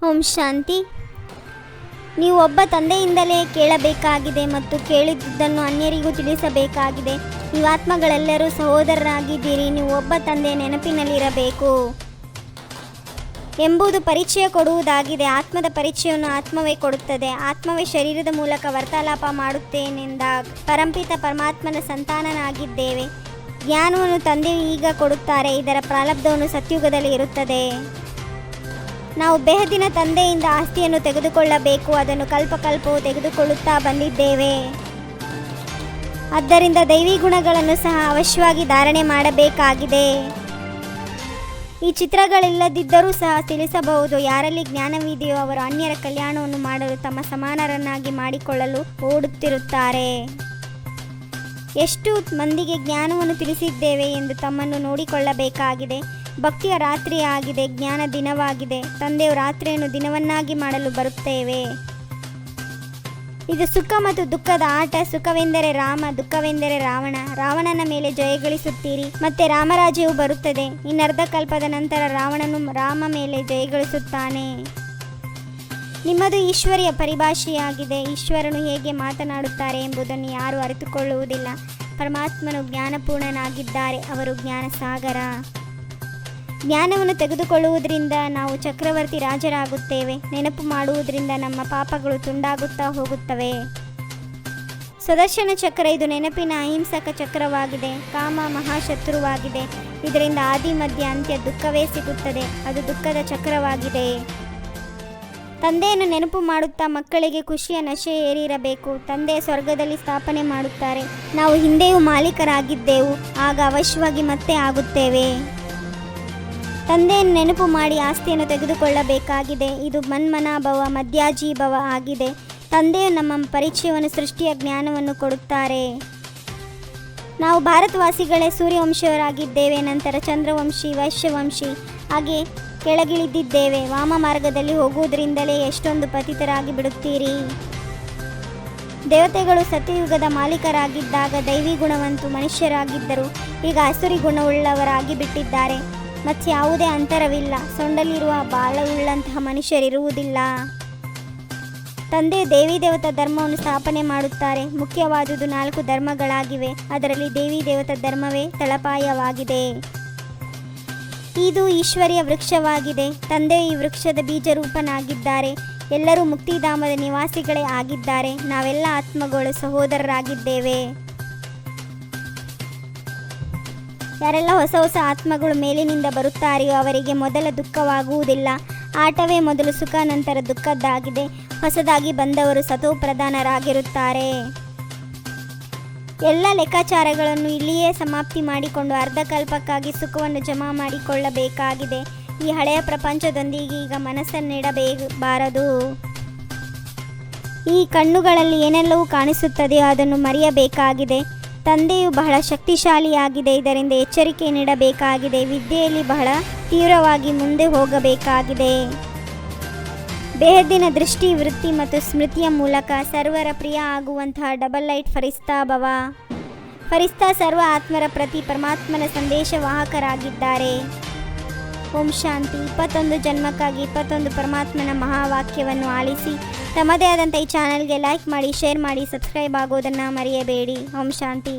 ಓಂ ಶಾಂತಿ. ನೀವು ಒಬ್ಬ ತಂದೆಯಿಂದಲೇ ಕೇಳಬೇಕಾಗಿದೆ ಮತ್ತು ಕೇಳಿದ್ದನ್ನು ಅನ್ಯರಿಗೂ ತಿಳಿಸಬೇಕಾಗಿದೆ. ನೀವು ಆತ್ಮಗಳೆಲ್ಲರೂ ಸಹೋದರರಾಗಿದ್ದೀರಿ. ನೀವು ಒಬ್ಬ ತಂದೆಯ ನೆನಪಿನಲ್ಲಿರಬೇಕು ಎಂಬುದು ಪರಿಚಯ ಕೊಡುವುದಾಗಿದೆ. ಆತ್ಮದ ಪರಿಚಯವನ್ನು ಆತ್ಮವೇ ಕೊಡುತ್ತದೆ. ಆತ್ಮವೇ ಶರೀರದ ಮೂಲಕ ವಾರ್ತಾಲಾಪ ಮಾಡುತ್ತೇನೆಂದಾಗ ಪರಂಪಿತ ಪರಮಾತ್ಮನ ಸಂತಾನನಾಗಿದ್ದೇವೆ. ಜ್ಞಾನವನ್ನು ತಂದೆಯು ಈಗ ಕೊಡುತ್ತಾರೆ. ಇದರ ಪ್ರಾರಬ್ಧವನ್ನು ಸತ್ಯುಗದಲ್ಲಿ ಇರುತ್ತದೆ. ನಾವು ಬೆಹದಿನ ತಂದೆಯಿಂದ ಆಸ್ತಿಯನ್ನು ತೆಗೆದುಕೊಳ್ಳಬೇಕು. ಅದನ್ನು ಕಲ್ಪಕಲ್ಪವು ತೆಗೆದುಕೊಳ್ಳುತ್ತಾ ಬಂದಿದ್ದೇವೆ. ಆದ್ದರಿಂದ ದೈವಿ ಗುಣಗಳನ್ನು ಸಹ ಅವಶ್ಯವಾಗಿ ಧಾರಣೆ ಮಾಡಬೇಕಾಗಿದೆ. ಈ ಚಿತ್ರಗಳಿಲ್ಲದಿದ್ದರೂ ಸಹ ತಿಳಿಸಬಹುದು. ಯಾರಲ್ಲಿ ಜ್ಞಾನವಿದೆಯೋ ಅವರು ಅನ್ಯರ ಕಲ್ಯಾಣವನ್ನು ಮಾಡಲು ತಮ್ಮ ಸಮಾನರನ್ನಾಗಿ ಮಾಡಿಕೊಳ್ಳಲು ಓಡುತ್ತಿರುತ್ತಾರೆ. ಎಷ್ಟು ಮಂದಿಗೆ ಜ್ಞಾನವನ್ನು ತಿಳಿಸಿದ್ದೇವೆ ಎಂದು ತಮ್ಮನ್ನು ನೋಡಿಕೊಳ್ಳಬೇಕಾಗಿದೆ. ಭಕ್ತಿಯ ರಾತ್ರಿಯಾಗಿದೆ, ಜ್ಞಾನ ದಿನವಾಗಿದೆ. ತಂದೆಯು ರಾತ್ರಿಯನ್ನು ದಿನವನ್ನಾಗಿ ಮಾಡಲು ಬರುತ್ತೇವೆ. ಇದು ಸುಖ ಮತ್ತು ದುಃಖದ ಆಟ. ಸುಖವೆಂದರೆ ರಾಮ, ದುಃಖವೆಂದರೆ ರಾವಣ. ರಾವಣನ ಮೇಲೆ ಜಯಗಳಿಸುತ್ತೀರಿ, ಮತ್ತೆ ರಾಮರಾಜ್ಯವು ಬರುತ್ತದೆ. ಇನ್ನರ್ಧ ಕಲ್ಪದ ನಂತರ ರಾವಣನು ರಾಮ ಮೇಲೆ ಜಯಗಳಿಸುತ್ತಾನೆ. ನಿಮ್ಮದು ಈಶ್ವರಿಯ ಪರಿಭಾಷೆಯಾಗಿದೆ. ಈಶ್ವರನು ಹೇಗೆ ಮಾತನಾಡುತ್ತಾರೆ ಎಂಬುದನ್ನು ಯಾರೂ ಅರಿತುಕೊಳ್ಳುವುದಿಲ್ಲ. ಪರಮಾತ್ಮನು ಜ್ಞಾನಪೂರ್ಣನಾಗಿದ್ದಾರೆ. ಅವರು ಜ್ಞಾನ ಸಾಗರ. ಜ್ಞಾನವನ್ನು ತೆಗೆದುಕೊಳ್ಳುವುದರಿಂದ ನಾವು ಚಕ್ರವರ್ತಿ ರಾಜರಾಗುತ್ತೇವೆ. ನೆನಪು ಮಾಡುವುದರಿಂದ ನಮ್ಮ ಪಾಪಗಳು ತುಂಡಾಗುತ್ತಾ ಹೋಗುತ್ತವೆ. ಸುದರ್ಶನ ಚಕ್ರ ಇದು ನೆನಪಿನ ಅಹಿಂಸಕ ಚಕ್ರವಾಗಿದೆ. ಕಾಮ ಮಹಾಶತ್ರುವಾಗಿದೆ. ಇದರಿಂದ ಆದಿ ಮಧ್ಯ ಅಂತ್ಯ ದುಃಖವೇ ಸಿಗುತ್ತದೆ. ಅದು ದುಃಖದ ಚಕ್ರವಾಗಿದೆ. ತಂದೆಯನ್ನು ನೆನಪು ಮಾಡುತ್ತಾ ಮಕ್ಕಳಿಗೆ ಖುಷಿಯ ನಶೆ ಏರಿರಬೇಕು. ತಂದೆ ಸ್ವರ್ಗದಲ್ಲಿ ಸ್ಥಾಪನೆ ಮಾಡುತ್ತಾರೆ. ನಾವು ಹಿಂದೆಯೂ ಮಾಲೀಕರಾಗಿದ್ದೆವು. ಆಗ ಅವಶ್ಯವಾಗಿ ಮತ್ತೆ ಆಗುತ್ತೇವೆ. ತಂದೆಯನ್ನು ನೆನಪು ಮಾಡಿ ಆಸ್ತಿಯನ್ನು ತೆಗೆದುಕೊಳ್ಳಬೇಕಾಗಿದೆ. ಇದು ಮನ್ಮನಾಭವ ಮಧ್ಯಾಜೀಭವ ಆಗಿದೆ. ತಂದೆಯು ನಮ್ಮ ಪರಿಚಯವನ್ನು ಸೃಷ್ಟಿಯ ಜ್ಞಾನವನ್ನು ಕೊಡುತ್ತಾರೆ. ನಾವು ಭಾರತವಾಸಿಗಳೇ ಸೂರ್ಯವಂಶಿಯವರಾಗಿದ್ದೇವೆ. ನಂತರ ಚಂದ್ರವಂಶಿ, ವೈಶ್ಯವಂಶಿ ಹಾಗೆ ಕೆಳಗಿಳಿದಿದ್ದೇವೆ. ವಾಮ ಮಾರ್ಗದಲ್ಲಿ ಹೋಗುವುದರಿಂದಲೇ ಎಷ್ಟೊಂದು ಪತಿತರಾಗಿ ಬಿಡುತ್ತೀರಿ. ದೇವತೆಗಳು ಸತ್ಯಯುಗದ ಮಾಲೀಕರಾಗಿದ್ದಾಗ ದೈವಿ ಗುಣವಂತು ಮನುಷ್ಯರಾಗಿದ್ದರು. ಈಗ ಅಸುರಿ ಗುಣವುಳ್ಳವರಾಗಿ ಬಿಟ್ಟಿದ್ದಾರೆ. ಮತ್ತು ಯಾವುದೇ ಅಂತರವಿಲ್ಲ. ಸೊಂಡಲಿರುವ ಬಾಳವುಳ್ಳಂತಹ ಮನುಷ್ಯರಿರುವುದಿಲ್ಲ. ತಂದೆ ದೇವಿ ದೇವತಾ ಧರ್ಮವನ್ನು ಸ್ಥಾಪನೆ ಮಾಡುತ್ತಾರೆ. ಮುಖ್ಯವಾದುದು 4 ಧರ್ಮಗಳಾಗಿವೆ. ಅದರಲ್ಲಿ ದೇವಿ ದೇವತಾ ಧರ್ಮವೇ ತಳಪಾಯವಾಗಿದೆ. ಇದು ಈಶ್ವರಿಯ ವೃಕ್ಷವಾಗಿದೆ. ತಂದೆ ಈ ವೃಕ್ಷದ ಬೀಜರೂಪನಾಗಿದ್ದಾರೆ. ಎಲ್ಲರೂ ಮುಕ್ತಿಧಾಮದ ನಿವಾಸಿಗಳೇ ಆಗಿದ್ದಾರೆ. ನಾವೆಲ್ಲ ಆತ್ಮಗಳು ಸಹೋದರರಾಗಿದ್ದೇವೆ. ಯಾರೆಲ್ಲ ಹೊಸ ಹೊಸ ಆತ್ಮಗಳು ಮೇಲಿನಿಂದ ಬರುತ್ತಾರೆಯೋ ಅವರಿಗೆ ಮೊದಲ ದುಃಖವಾಗುವುದಿಲ್ಲ. ಆಟವೇ ಮೊದಲು ಸುಖ, ನಂತರ ದುಃಖದ್ದಾಗಿದೆ. ಹೊಸದಾಗಿ ಬಂದವರು ಸತೋಪ್ರಧಾನರಾಗಿರುತ್ತಾರೆ. ಎಲ್ಲ ಲೆಕ್ಕಾಚಾರಗಳನ್ನು ಇಲ್ಲಿಯೇ ಸಮಾಪ್ತಿ ಮಾಡಿಕೊಂಡು ಅರ್ಧಕಲ್ಪಕ್ಕಾಗಿ ಸುಖವನ್ನು ಜಮಾ ಮಾಡಿಕೊಳ್ಳಬೇಕಾಗಿದೆ. ಈ ಹಳೆಯ ಪ್ರಪಂಚದೊಂದಿಗೆ ಈಗ ಮನಸ್ಸನ್ನಿಡಬಾರದು. ಈ ಕಣ್ಣುಗಳಲ್ಲಿ ಏನೆಲ್ಲವೂ ಕಾಣಿಸುತ್ತದೆಯೋ ಅದನ್ನು ಮರೆಯಬೇಕಾಗಿದೆ. ತಂದೆಯು ಬಹಳ ಶಕ್ತಿಶಾಲಿಯಾಗಿದೆ. ಇದರಿಂದ ಎಚ್ಚರಿಕೆ ನೀಡಬೇಕಾಗಿದೆ. ವಿದ್ಯೆಯಲ್ಲಿ ಬಹಳ ತೀವ್ರವಾಗಿ ಮುಂದೆ ಹೋಗಬೇಕಾಗಿದೆ. ಬೇಹದ್ದಿನ ದೃಷ್ಟಿ, ವೃತ್ತಿ ಮತ್ತು ಸ್ಮೃತಿಯ ಮೂಲಕ ಸರ್ವರ ಪ್ರಿಯ ಆಗುವಂತಹ ಡಬಲ್ ಲೈಟ್ ಫರಿಸ್ತಾ ಭವ. ಫರಿಸ್ತಾ ಸರ್ವ ಆತ್ಮರ ಪ್ರತಿ ಪರಮಾತ್ಮನ ಸಂದೇಶವಾಹಕರಾಗಿದ್ದಾರೆ. ಓಂ ಶಾಂತಿ. 21 ಜನ್ಮಕ್ಕಾಗಿ 21 ಪರಮಾತ್ಮನ ಮಹಾವಾಕ್ಯವನ್ನು ಆಲಿಸಿ ತಮ್ಮದೇ ಆದಂಥ ಈ ಚಾನಲ್ಗೆ ಲೈಕ್ ಮಾಡಿ, ಶೇರ್ ಮಾಡಿ, ಸಬ್ಸ್ಕ್ರೈಬ್ ಆಗೋದನ್ನು ಮರೆಯಬೇಡಿ. ಓಂ ಶಾಂತಿ.